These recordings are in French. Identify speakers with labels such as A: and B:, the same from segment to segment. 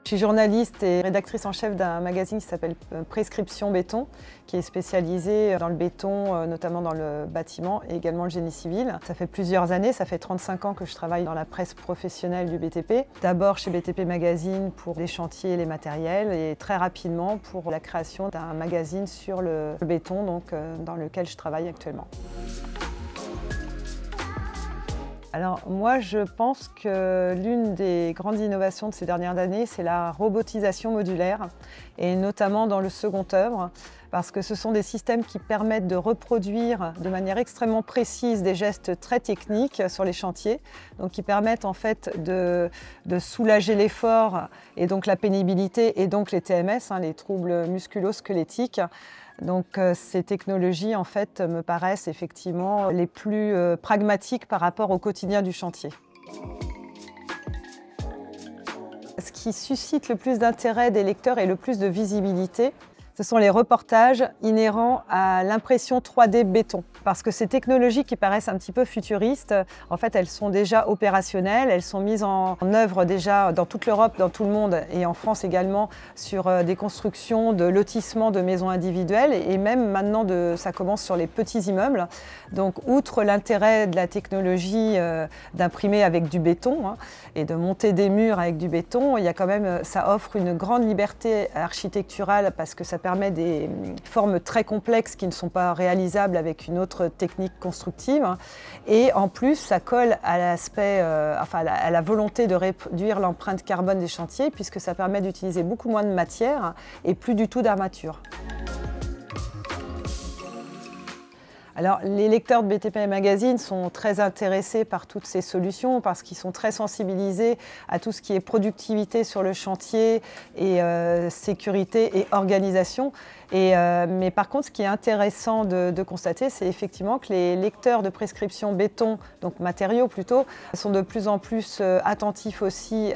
A: Je suis journaliste et rédactrice en chef d'un magazine qui s'appelle Prescription Béton, qui est spécialisé dans le béton, notamment dans le bâtiment et également le génie civil. Ça fait plusieurs années, ça fait 35 ans que je travaille dans la presse professionnelle du BTP. D'abord chez BTP Magazine pour les chantiers et les matériels et très rapidement pour la création d'un magazine sur le béton, dans lequel je travaille actuellement. Alors moi je pense que l'une des grandes innovations de ces dernières années, c'est la robotisation modulaire et notamment dans le second œuvre, parce que ce sont des systèmes qui permettent de reproduire de manière extrêmement précise des gestes très techniques sur les chantiers, donc qui permettent en fait de soulager l'effort et donc la pénibilité et donc les TMS, les troubles musculo-squelettiques. Donc ces technologies en fait me paraissent effectivement les plus pragmatiques par rapport au quotidien du chantier. Ce qui suscite le plus d'intérêt des lecteurs et le plus de visibilité, ce sont les reportages inhérents à l'impression 3D béton. Parce que ces technologies qui paraissent un petit peu futuristes, en fait, elles sont déjà opérationnelles, elles sont mises en œuvre déjà dans toute l'Europe, dans tout le monde et en France également sur des constructions de lotissements de maisons individuelles et même maintenant ça commence sur les petits immeubles. Donc, outre l'intérêt de la technologie d'imprimer avec du béton et de monter des murs avec du béton, il y a quand même, ça offre une grande liberté architecturale parce que ça permet des formes très complexes qui ne sont pas réalisables avec une autre technique constructive. Et en plus, ça colle à l'aspect, à la volonté de réduire l'empreinte carbone des chantiers puisque ça permet d'utiliser beaucoup moins de matière et plus du tout d'armature. Alors, les lecteurs de BTP Magazine sont très intéressés par toutes ces solutions parce qu'ils sont très sensibilisés à tout ce qui est productivité sur le chantier et sécurité et organisation. Mais par contre, ce qui est intéressant de constater, c'est effectivement que les lecteurs de prescription béton, donc matériaux plutôt, sont de plus en plus attentifs aussi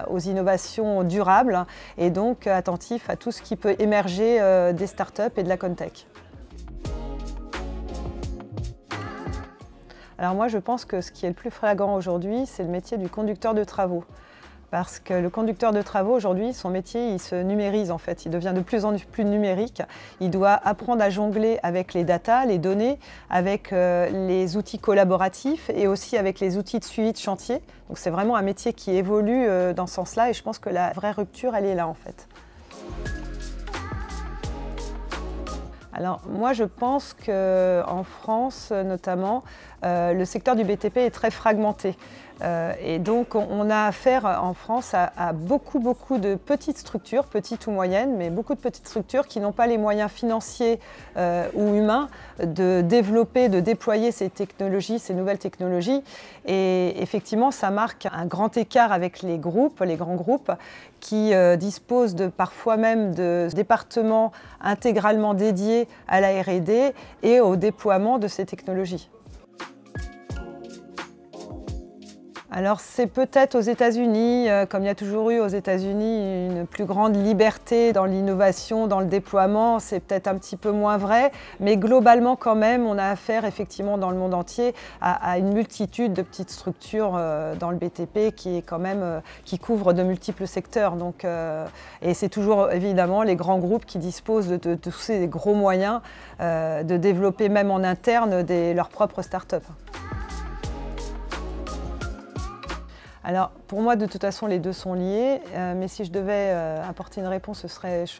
A: aux innovations durables et donc attentifs à tout ce qui peut émerger des startups et de la Contech. Alors moi, je pense que ce qui est le plus flagrant aujourd'hui, c'est le métier du conducteur de travaux. Parce que le conducteur de travaux, aujourd'hui, son métier, il se numérise en fait. Il devient de plus en plus numérique. Il doit apprendre à jongler avec les datas, les données, avec les outils collaboratifs et aussi avec les outils de suivi de chantier. Donc c'est vraiment un métier qui évolue dans ce sens-là et je pense que la vraie rupture, elle est là en fait. Alors moi je pense qu'en France notamment, le secteur du BTP est très fragmenté. Et donc on a affaire en France à beaucoup de petites structures, petites ou moyennes, mais beaucoup de petites structures qui n'ont pas les moyens financiers ou humains de développer, de déployer ces technologies, ces nouvelles technologies. Et effectivement, ça marque un grand écart avec les groupes, les grands groupes, qui disposent parfois même de départements intégralement dédiés à la R&D et au déploiement de ces technologies. Alors c'est peut-être aux États-Unis, comme il y a toujours eu aux États-Unis une plus grande liberté dans l'innovation, dans le déploiement, c'est peut-être un petit peu moins vrai, mais globalement quand même on a affaire effectivement dans le monde entier à une multitude de petites structures dans le BTP qui couvrent de multiples secteurs. Donc, et c'est toujours évidemment les grands groupes qui disposent de tous ces gros moyens de développer même en interne leurs propres startups. Alors, pour moi, de toute façon, les deux sont liés, mais si je devais apporter une réponse,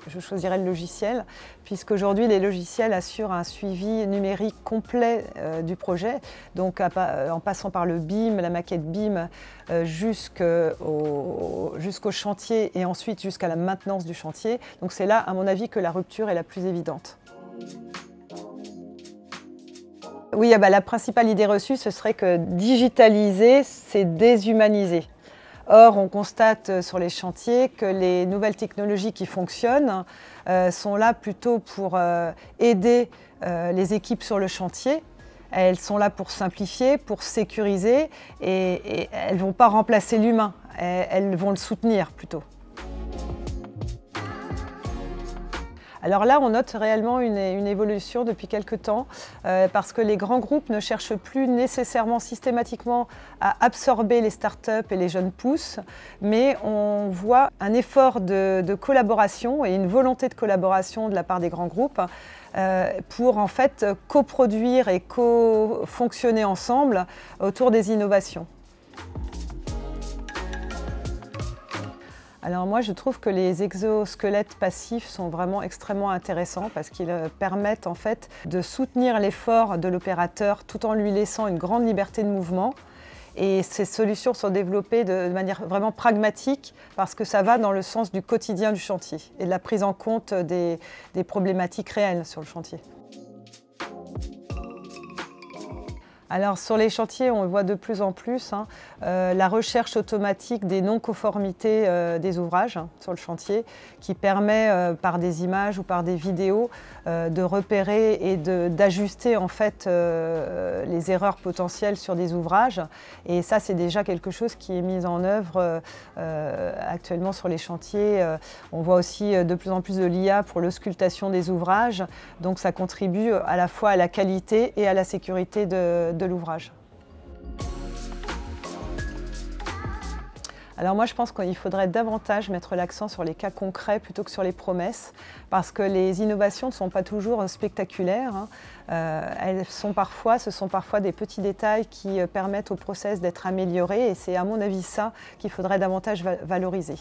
A: je choisirais le logiciel, puisqu'aujourd'hui, les logiciels assurent un suivi numérique complet du projet, donc en passant par le BIM, la maquette BIM, jusqu'au chantier et ensuite jusqu'à la maintenance du chantier. Donc c'est là, à mon avis, que la rupture est la plus évidente. Oui, la principale idée reçue, ce serait que digitaliser, c'est déshumaniser. Or, on constate sur les chantiers que les nouvelles technologies qui fonctionnent sont là plutôt pour aider les équipes sur le chantier. Elles sont là pour simplifier, pour sécuriser et elles ne vont pas remplacer l'humain, elles vont le soutenir plutôt. Alors là, on note réellement une évolution depuis quelque temps parce que les grands groupes ne cherchent plus nécessairement systématiquement à absorber les startups et les jeunes pousses, mais on voit un effort de collaboration et une volonté de collaboration de la part des grands groupes pour en fait coproduire et co-fonctionner ensemble autour des innovations. Alors moi, je trouve que les exosquelettes passifs sont vraiment extrêmement intéressants parce qu'ils permettent en fait de soutenir l'effort de l'opérateur tout en lui laissant une grande liberté de mouvement. Et ces solutions sont développées de manière vraiment pragmatique parce que ça va dans le sens du quotidien du chantier et de la prise en compte des problématiques réelles sur le chantier. Alors sur les chantiers, on le voit de plus en plus, la recherche automatique des non-conformités des ouvrages sur le chantier qui permet par des images ou par des vidéos de repérer et d'ajuster en fait les erreurs potentielles sur des ouvrages. Et ça, c'est déjà quelque chose qui est mis en œuvre actuellement sur les chantiers. On voit aussi de plus en plus de l'IA pour l'auscultation des ouvrages. Donc ça contribue à la fois à la qualité et à la sécurité de l'ouvrage. Alors moi je pense qu'il faudrait davantage mettre l'accent sur les cas concrets plutôt que sur les promesses parce que les innovations ne sont pas toujours spectaculaires. Ce sont parfois des petits détails qui permettent au process d'être amélioré et c'est à mon avis ça qu'il faudrait davantage valoriser.